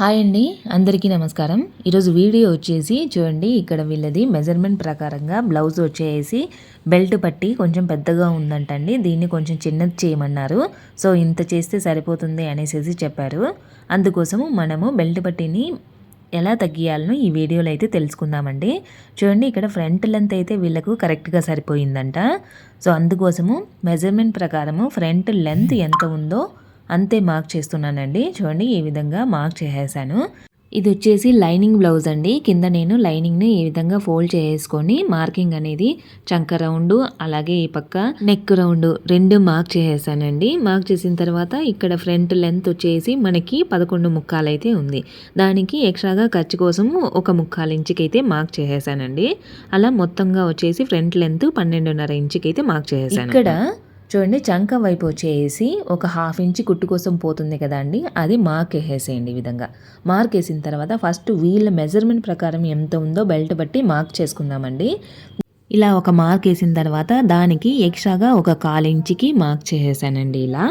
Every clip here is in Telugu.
హాయ్ అండి, అందరికీ నమస్కారం. ఈరోజు వీడియో వచ్చేసి చూడండి, ఇక్కడ వీళ్ళది మెజర్మెంట్ ప్రకారంగా బ్లౌజ్ వచ్చేసి బెల్ట్ పట్టి కొంచెం పెద్దగా ఉందంటండి. దీన్ని కొంచెం చిన్నది చేయమన్నారు. సో ఇంత చేస్తే సరిపోతుంది అనేసి చెప్పారు. అందుకోసము మనము బెల్ట్ పట్టిని ఎలా తగ్గియాలనో ఈ వీడియోలో అయితే తెలుసుకుందామండి. చూడండి, ఇక్కడ ఫ్రంట్ లెంత్ అయితే వీళ్ళకు కరెక్ట్గా సరిపోయిందంట. సో అందుకోసము మెజర్మెంట్ ప్రకారము ఫ్రంట్ లెంత్ ఎంత ఉందో అంతే మార్క్ చేస్తున్నానండి. చూడండి, ఈ విధంగా మార్క్ చేసేసాను. ఇది వచ్చేసి లైనింగ్ బ్లౌజ్ అండి. కింద నేను లైనింగ్ని ఈ విధంగా ఫోల్డ్ చేసుకొని మార్కింగ్ అనేది చంక రౌండ్ అలాగే ఈ పక్క నెక్ రౌండ్ రెండు మార్క్ చేసేసానండి. మార్క్ చేసిన తర్వాత ఇక్కడ ఫ్రంట్ లెంత్ వచ్చేసి మనకి 11 ముక్కాలు అయితే ఉంది. దానికి ఎక్స్ట్రాగా ఖర్చు కోసం 1 ఇంచుకి అయితే మార్క్ చేసేసానండి. అలా మొత్తంగా వచ్చేసి ఫ్రంట్ లెంత్ 12.5 ఇంచుకి అయితే మార్క్ చేసేసాను. ఇక్కడ చూడండి, చంక వైపు వచ్చేసి ఒక 1/2 ఇంచ్ కుట్టు కోసం పోతుంది కదా అండి, అది మార్క్ వేసేసేయండి. ఈ విధంగా మార్క్ వేసిన తర్వాత ఫస్ట్ వీళ్ళ మెజర్మెంట్ ప్రకారం ఎంత ఉందో బెల్ట్ బట్టి మార్క్ చేసుకుందామండి. ఇలా ఒక మార్క్ వేసిన తర్వాత దానికి ఎక్స్ట్రాగా 1/4 ఇంచుకి మార్క్ చేసేసానండి. ఇలా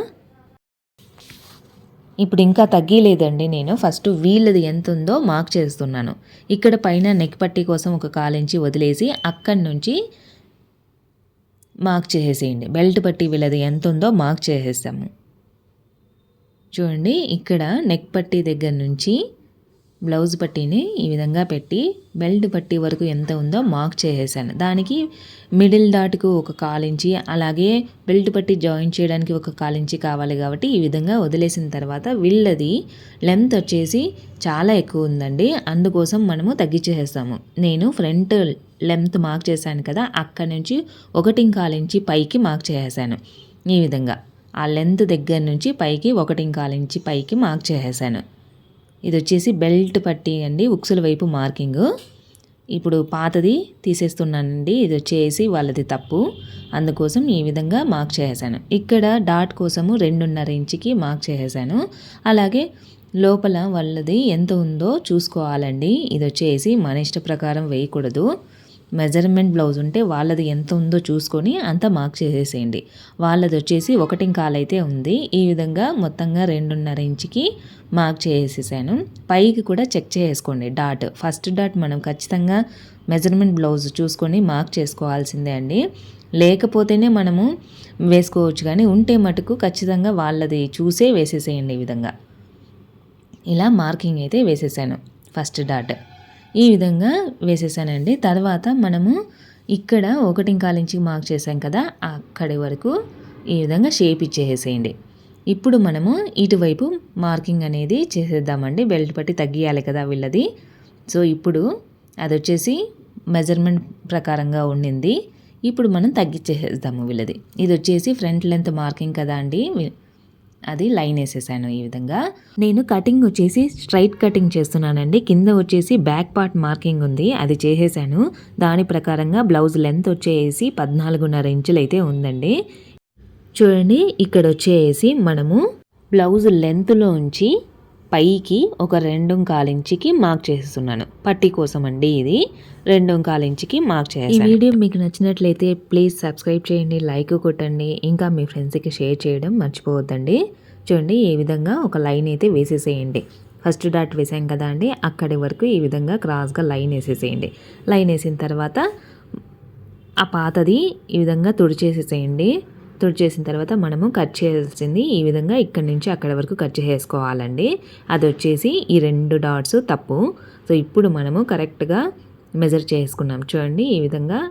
ఇప్పుడు ఇంకా తగ్గలేదండి. నేను ఫస్ట్ వీళ్ళది ఎంత ఉందో మార్క్ చేస్తున్నాను. ఇక్కడ పైన నెక్ పట్టీ కోసం 1/4 ఇంచి వదిలేసి అక్కడి నుంచి మార్క్ చేసేసేయండి. బెల్ట్ పట్టి వీళ్ళది ఎంత ఉందో మార్క్ చేసేస్తాము. చూడండి, ఇక్కడ నెక్ పట్టీ దగ్గర నుంచి బ్లౌజ్ పట్టీని ఈ విధంగా పెట్టి బెల్ట్ పట్టీ వరకు ఎంత ఉందో మార్క్ చేసేసాను. దానికి మిడిల్ డాట్కు 1/4 ఇంచి అలాగే బెల్ట్ పట్టీ జాయిన్ చేయడానికి 1/4 ఇంచి కావాలి కాబట్టి ఈ విధంగా వదిలేసిన తర్వాత వీళ్ళది లెంత్ వచ్చేసి చాలా ఎక్కువ ఉందండి. అందుకోసం మనము తగ్గించేస్తాము. నేను ఫ్రంట్ లెంత్ మార్క్ చేశాను కదా, అక్కడి నుంచి 1/4 ఇంచి పైకి మార్క్ చేసేసాను. ఈ విధంగా ఆ లెంత్ దగ్గర నుంచి పైకి 1/4 ఇంచి పైకి మార్క్ చేసేసాను. ఇది వచ్చేసి బెల్ట్ పట్టీ అండి, ఉక్సుల వైపు మార్కింగ్. ఇప్పుడు పాతది తీసేస్తున్నానండి. ఇది వచ్చేసి వాళ్ళది తప్పు, అందుకోసం ఈ విధంగా మార్క్ చేసేసాను. ఇక్కడ డాట్ కోసము 2.5 ఇంచుకి మార్క్ చేసేసాను. అలాగే లోపల వాళ్ళది ఎంత ఉందో చూసుకోవాలండి. ఇది వచ్చేసి మన ఇష్ట ప్రకారం వేయకూడదు. మెజర్మెంట్ బ్లౌజ్ ఉంటే వాళ్ళది ఎంత ఉందో చూసుకొని అంత మార్క్ చేసేసేయండి. వాళ్ళది వచ్చేసి 1/4 అయితే ఉంది. ఈ విధంగా మొత్తంగా 2.5 ఇంచుకి మార్క్ చేసేసాను. పైకి కూడా చెక్ చేసుకోండి డాట్. ఫస్ట్ డాట్ మనం ఖచ్చితంగా మెజర్మెంట్ బ్లౌజ్ చూసుకొని మార్క్ చేసుకోవాల్సిందే అండి. లేకపోతేనే మనము వేసుకోవచ్చు, కానీ ఉంటే మటుకు ఖచ్చితంగా వాళ్ళది చూసే వేసేసేయండి. ఈ విధంగా ఇలా మార్కింగ్ అయితే వేసేసాను. ఫస్ట్ డాట్ ఈ విధంగా వేసేసానండి. తర్వాత మనము ఇక్కడ 1/4 ఇంచుకి మార్క్ చేసాం కదా, అక్కడి వరకు ఈ విధంగా షేప్ ఇచ్చేసేయండి. ఇప్పుడు మనము ఇటువైపు మార్కింగ్ అనేది చేసేద్దామండి. బెల్ట్ పట్టి తగ్గియాలి కదా వీళ్ళది. సో ఇప్పుడు అది వచ్చేసి మెజర్మెంట్ ప్రకారంగా ఉండింది. ఇప్పుడు మనం తగ్గించేసేద్దాము వీళ్ళది. ఇది వచ్చేసి ఫ్రంట్ లెంత్ మార్కింగ్ కదా అండి, అది లైన్ వేసేసాను. ఈ విధంగా నేను కటింగ్ వచ్చేసి స్ట్రైట్ కటింగ్ చేస్తున్నానండి. కింద వచ్చేసి బ్యాక్ పార్ట్ మార్కింగ్ ఉంది, అది చేసేసాను. దాని ప్రకారంగా బ్లౌజ్ లెంత్ వచ్చేసి 14.5 ఇంచులు అయితే ఉందండి. చూడండి, ఇక్కడ వచ్చేసి మనము బ్లౌజ్ లెంత్లో ఉంచి పైకి ఒక 2.25 ఇంచుకి మార్క్ చేస్తున్నాను. పట్టీ కోసం అండి, ఇది 2.25 ఇంచుకి మార్క్ చేయాలి. ఈ వీడియో మీకు నచ్చినట్లయితే ప్లీజ్ సబ్స్క్రైబ్ చేయండి, లైక్ కొట్టండి, ఇంకా మీ ఫ్రెండ్స్కి షేర్ చేయడం మర్చిపోవద్దండి. చూడండి, ఈ విధంగా ఒక లైన్ అయితే వేసేసేయండి. ఫస్ట్ డాట్ వేసాం కదా అండి, అక్కడి వరకు ఈ విధంగా క్రాస్గా లైన్ వేసేసేయండి. లైన్ వేసిన తర్వాత ఆ పాతది ఈ విధంగా తుడిచేసేసేయండి. తుడిచేసిన తర్వాత మనము కట్ చేయాల్సింది ఈ విధంగా ఇక్కడి నుంచి అక్కడి వరకు కట్ చేసుకోవాలండి. అది వచ్చేసి ఈ 2 డాట్స్ తప్పు. సో ఇప్పుడు మనము కరెక్ట్గా మెజర్ చేసుకున్నాం. చూడండి, ఈ విధంగా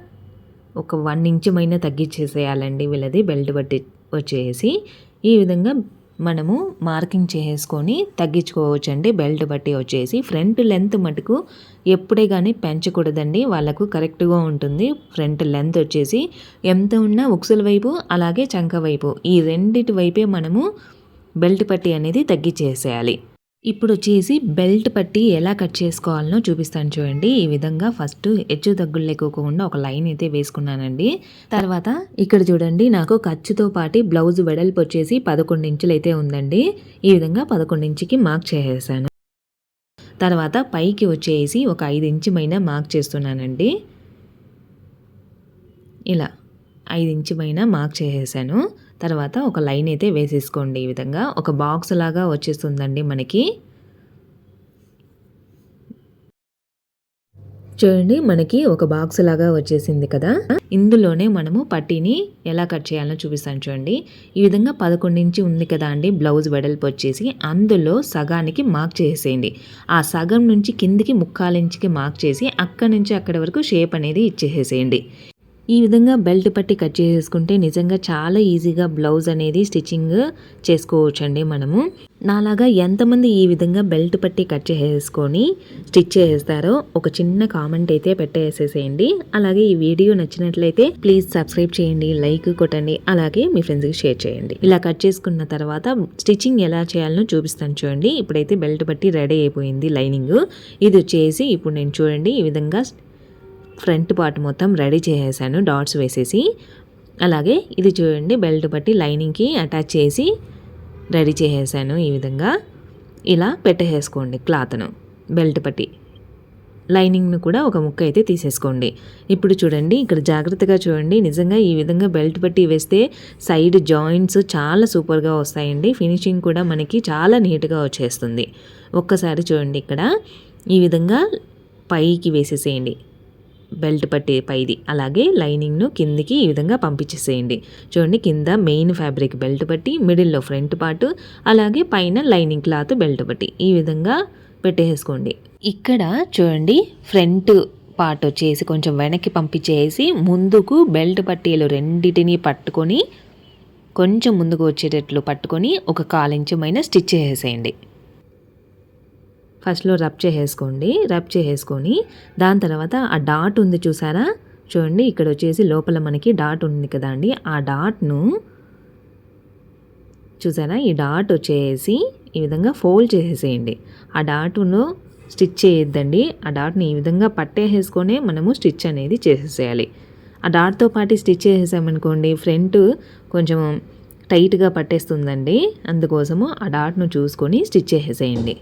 ఒక 1 ఇంచు మైనా తగ్గించేసేయాలండి వీళ్ళది బెల్ట్ బట్టి వచ్చేసి. ఈ విధంగా మనము మార్కింగ్ చేసుకొని తగ్గించుకోవచ్చండి. బెల్ట్ బట్టి వచ్చేసి ఫ్రంట్ లెంత్ మటుకు ఎప్పుడే కానీ పెంచకూడదండి, వాళ్ళకు కరెక్ట్గా ఉంటుంది. ఫ్రంట్ లెంత్ వచ్చేసి ఎంత ఉన్నా ఉక్సుల వైపు అలాగే చంక వైపు ఈ రెండిటి వైపే మనము బెల్ట్ పట్టి అనేది తగ్గించేసేయాలి. ఇప్పుడు వచ్చేసి బెల్ట్ పట్టి ఎలా కట్ చేసుకోవాలనో చూపిస్తాను చూడండి. ఈ విధంగా ఫస్ట్ హెచ్చు తగ్గులు లేకోకుండా ఒక లైన్ అయితే వేసుకున్నానండి. తర్వాత ఇక్కడ చూడండి, నాకు ఖర్చుతో పాటు బ్లౌజ్ వెడల్పు వచ్చేసి 11 ఇంచులు అయితే ఉందండి. ఈ విధంగా 11 ఇంచుకి మార్క్ చేసేసాను. తర్వాత పైకి వచ్చేసి ఒక 5 ఇంచు పైన మార్క్ చేస్తున్నానండి. ఇలా 5 ఇంచు పైన మార్క్ చేసేసాను. తర్వాత ఒక లైన్ అయితే వేసేసుకోండి. ఈ విధంగా ఒక బాక్స్ లాగా వచ్చేస్తుందండి మనకి. చూడండి మనకి ఒక బాక్స్ లాగా వచ్చేసింది కదా. ఇందులోనే మనము పట్టీని ఎలా కట్ చేయాలో చూపిస్తాను చూడండి. ఈ విధంగా 11 ఇంచి ఉంది కదా అండి బ్లౌజ్ వెడల్పు వచ్చేసి, అందులో సగానికి మార్క్ చేసేయండి. ఆ సగం నుంచి కిందికి 1/4 ఇంచుకి మార్క్ చేసి అక్కడి నుంచి అక్కడి వరకు షేప్ అనేది ఇచ్చేసేయండి. ఈ విధంగా బెల్ట్ పట్టి కట్ చేసేసుకుంటే నిజంగా చాలా ఈజీగా బ్లౌజ్ అనేది స్టిచ్చింగ్ చేసుకోవచ్చండి మనము. నాలాగా ఎంతమంది ఈ విధంగా బెల్ట్ పట్టి కట్ చేసేసుకొని స్టిచ్ చేసేస్తారో ఒక చిన్న కామెంట్ అయితే పెట్టేసేసేయండి. అలాగే ఈ వీడియో నచ్చినట్లయితే ప్లీజ్ సబ్స్క్రైబ్ చేయండి, లైక్ కొట్టండి, అలాగే మీ ఫ్రెండ్స్కి షేర్ చేయండి. ఇలా కట్ చేసుకున్న తర్వాత స్టిచ్చింగ్ ఎలా చేయాలనో చూపిస్తాను చూడండి. ఇప్పుడైతే బెల్ట్ పట్టి రెడీ అయిపోయింది లైనింగ్. ఇది వచ్చేసి ఇప్పుడు నేను చూడండి ఈ విధంగా ఫ్రంట్ పార్ట్ మొత్తం రెడీ చేసేసాను డాట్స్ వేసేసి. అలాగే ఇది చూడండి బెల్ట్ పట్టి లైనింగ్కి అటాచ్ చేసి రెడీ చేసేసాను. ఈ విధంగా ఇలా పెట్టేసుకోండి క్లాత్ను. బెల్ట్ పట్టి లైనింగ్ను కూడా ఒక ముక్క అయితే తీసేసుకోండి. ఇప్పుడు చూడండి ఇక్కడ జాగ్రత్తగా చూడండి. నిజంగా ఈ విధంగా బెల్ట్ పట్టి వేస్తే సైడ్ జాయింట్స్ చాలా సూపర్గా వస్తాయండి. ఫినిషింగ్ కూడా మనకి చాలా నీట్గా వచ్చేస్తుంది. ఒక్కసారి చూడండి ఇక్కడ ఈ విధంగా పైకి వేసేసేయండి బెల్ట్ పట్టి పైది. అలాగే లైనింగ్ను కిందికి ఈ విధంగా పంపించేసేయండి. చూడండి కింద మెయిన్ ఫ్యాబ్రిక్ బెల్ట్ పట్టి, మిడిల్లో ఫ్రంట్ పార్ట్, అలాగే పైన లైనింగ్ క్లాత్ బెల్ట్ పట్టి ఈ విధంగా పెట్టేసుకోండి. ఇక్కడ చూడండి ఫ్రంట్ పార్ట్ వచ్చేసి కొంచెం వెనక్కి పంపించేసి ముందుకు బెల్ట్ పట్టీలు రెండింటిని పట్టుకొని కొంచెం ముందుకు వచ్చేటట్లు పట్టుకొని ఒక 1/4 ఇంచు మైన స్టిచ్ చేసేసేయండి. ఫస్ట్లో రబ్ చేసేసుకోండి. రబ్ చేసేసుకొని దాని తర్వాత ఆ డాట్ ఉంది చూసారా, చూడండి ఇక్కడ వచ్చేసి లోపల మనకి డాట్ ఉంది కదా అండి, ఆ డాట్ను చూసారా, ఈ డాట్ వచ్చేసి ఈ విధంగా ఫోల్డ్ చేసేసేయండి. ఆ డాట్ను స్టిచ్ చేయొద్దండి. ఆ డాట్ని ఈ విధంగా పట్టేసుకొని మనము స్టిచ్ అనేది చేసేసేయాలి. ఆ డాట్తో పాటు స్టిచ్ చేసేసామనుకోండి ఫ్రంట్ కొంచెం టైట్గా పట్టేస్తుందండి. అందుకోసము ఆ డాట్ను చూసుకొని స్టిచ్ చేసేసేయండి.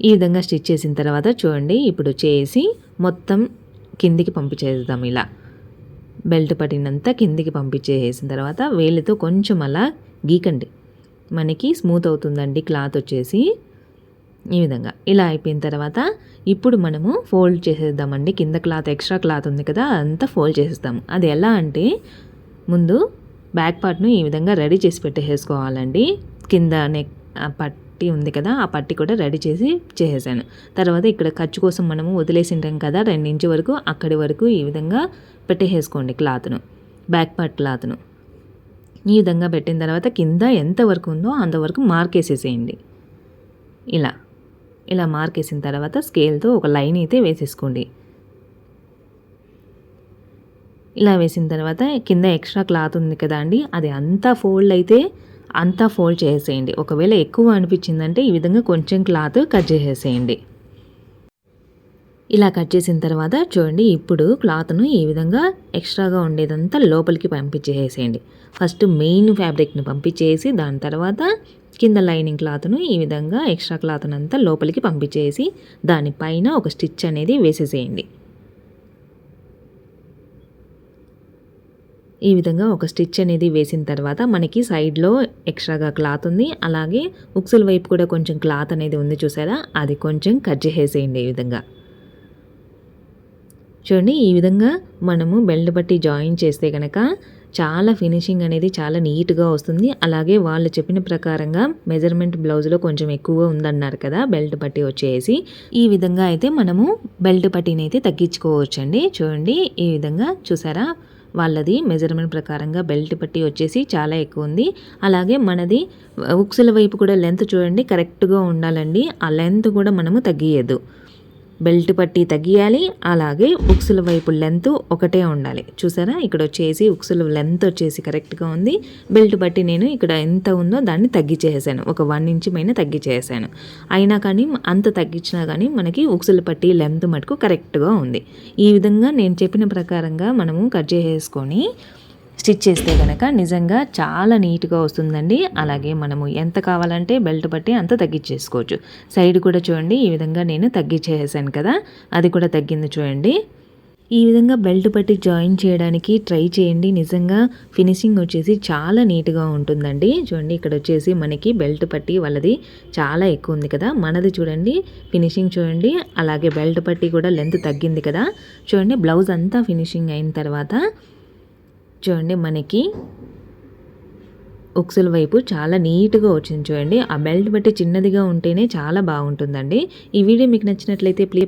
ఈ విధంగా స్టిచ్ చేసిన తర్వాత చూడండి ఇప్పుడు వచ్చేసి మొత్తం కిందికి పంపించేద్దాం. ఇలా బెల్ట్ పట్టినంతా కిందికి పంపించేసిన తర్వాత వేలితో కొంచెం అలా గీకండి, మనకి స్మూత్ అవుతుందండి క్లాత్ వచ్చేసి. ఈ విధంగా ఇలా అయిపోయిన తర్వాత ఇప్పుడు మనము ఫోల్డ్ చేసేద్దామండి. కింద క్లాత్ ఎక్స్ట్రా క్లాత్ ఉంది కదా అంతా ఫోల్డ్ చేసేద్దాము. అది ఎలా అంటే ముందు బ్యాక్ పార్ట్ను ఈ విధంగా రెడీ చేసి పెట్టేసుకోవాలండి. కింద నెక్ పట్టి ఉంది కదా ఆ పట్టి కూడా రెడీ చేసేసాను. తర్వాత ఇక్కడ ఖర్చు కోసం మనము వదిలేసింటాం కదా 2 ఇంచు వరకు, అక్కడి వరకు ఈ విధంగా పెట్టేసుకోండి క్లాత్ను, బ్యాక్ పార్ట్ క్లాత్ను. ఈ విధంగా పెట్టిన తర్వాత కింద ఎంత వరకు ఉందో అంతవరకు మార్క్ వేసేసేయండి. ఇలా మార్క్ వేసిన తర్వాత స్కేల్తో ఒక లైన్ అయితే వేసేసుకోండి. ఇలా వేసిన తర్వాత కింద ఎక్స్ట్రా క్లాత్ ఉంది కదా అండి, అది అంతా ఫోల్డ్ చేసేయండి. ఒకవేళ ఎక్కువ అనిపించిందంటే ఈ విధంగా కొంచెం క్లాత్ కట్ చేసేసేయండి. ఇలా కట్ చేసిన తర్వాత చూడండి ఇప్పుడు క్లాత్ను ఈ విధంగా ఎక్స్ట్రాగా ఉండేదంతా లోపలికి పంపించేసేయండి. ఫస్ట్ మెయిన్ ఫ్యాబ్రిక్ను పంపించేసి దాని తర్వాత కింద లైనింగ్ క్లాత్ను ఈ విధంగా ఎక్స్ట్రా క్లాత్ను అంతా లోపలికి పంపించేసి దానిపైన ఒక స్టిచ్ అనేది వేసేసేయండి. ఈ విధంగా ఒక స్టిచ్ అనేది వేసిన తర్వాత మనకి సైడ్లో ఎక్స్ట్రాగా క్లాత్ ఉంది, అలాగే ఉక్సుల వైపు కూడా కొంచెం క్లాత్ అనేది ఉంది చూసారా, అది కొంచెం కట్ చేసేసేయండి. ఈ విధంగా చూడండి ఈ విధంగా మనము బెల్ట్ పట్టి జాయిన్ చేస్తే కనుక చాలా ఫినిషింగ్ అనేది చాలా నీట్గా వస్తుంది. అలాగే వాళ్ళు చెప్పిన ప్రకారంగా మెజర్మెంట్ బ్లౌజ్లో కొంచెం ఎక్కువగా ఉందన్నారు కదా బెల్ట్ పట్టి వచ్చేసి, ఈ విధంగా అయితే మనము బెల్ట్ పట్టీని అయితే తగ్గించుకోవచ్చండి. చూడండి ఈ విధంగా చూసారా, వాళ్ళది మెజర్మెంట్ ప్రకారంగా బెల్ట్ పట్టి వచ్చేసి చాలా ఎక్కువ ఉంది. అలాగే మనది ఉక్సుల వైపు కూడా లెంత్ చూడండి కరెక్ట్గా ఉండాలండి. ఆ లెంత్ కూడా మనము తగ్గియద్దు, బెల్ట్ పట్టి తగ్గియాలి, అలాగే ఉక్సుల వైపు లెంత్ ఒకటే ఉండాలి. చూసారా ఇక్కడ వచ్చేసి ఉక్సుల లెంత్ వచ్చేసి కరెక్ట్గా ఉంది. బెల్ట్ పట్టి నేను ఇక్కడ ఎంత ఉందో దాన్ని తగ్గించేసాను, ఒక 1 ఇంచు పైన తగ్గించేసాను. అయినా కానీ అంత తగ్గించినా కానీ మనకి ఉక్సుల పట్టి లెంత్ మటుకు కరెక్ట్గా ఉంది. ఈ విధంగా నేను చెప్పిన ప్రకారంగా మనము కట్ చేసేసుకొని స్టిచ్ చేస్తే కనుక నిజంగా చాలా నీట్గా వస్తుందండి. అలాగే మనము ఎంత కావాలంటే బెల్ట్ పట్టి అంత తగ్గించేసుకోవచ్చు. సైడ్ కూడా చూడండి ఈ విధంగా నేను తగ్గించేసాను కదా, అది కూడా తగ్గింది చూడండి. ఈ విధంగా బెల్ట్ పట్టి జాయిన్ చేయడానికి ట్రై చేయండి. నిజంగా ఫినిషింగ్ వచ్చేసి చాలా నీట్గా ఉంటుందండి. చూడండి ఇక్కడ వచ్చేసి మనకి బెల్ట్ పట్టి వాళ్ళది చాలా ఎక్కువ ఉంది కదా, మనది చూడండి ఫినిషింగ్ చూడండి. అలాగే బెల్ట్ పట్టి కూడా లెంత్ తగ్గింది కదా. చూడండి బ్లౌజ్ అంతా ఫినిషింగ్ అయిన తర్వాత చూడండి మనకి ఉక్సుల వైపు చాలా నీట్గా వచ్చింది చూడండి. ఆ బెల్ట్ బట్టి చిన్నదిగా ఉంటేనే చాలా బాగుంటుందండి. ఈ వీడియో మీకు నచ్చినట్లయితే ప్లీజ్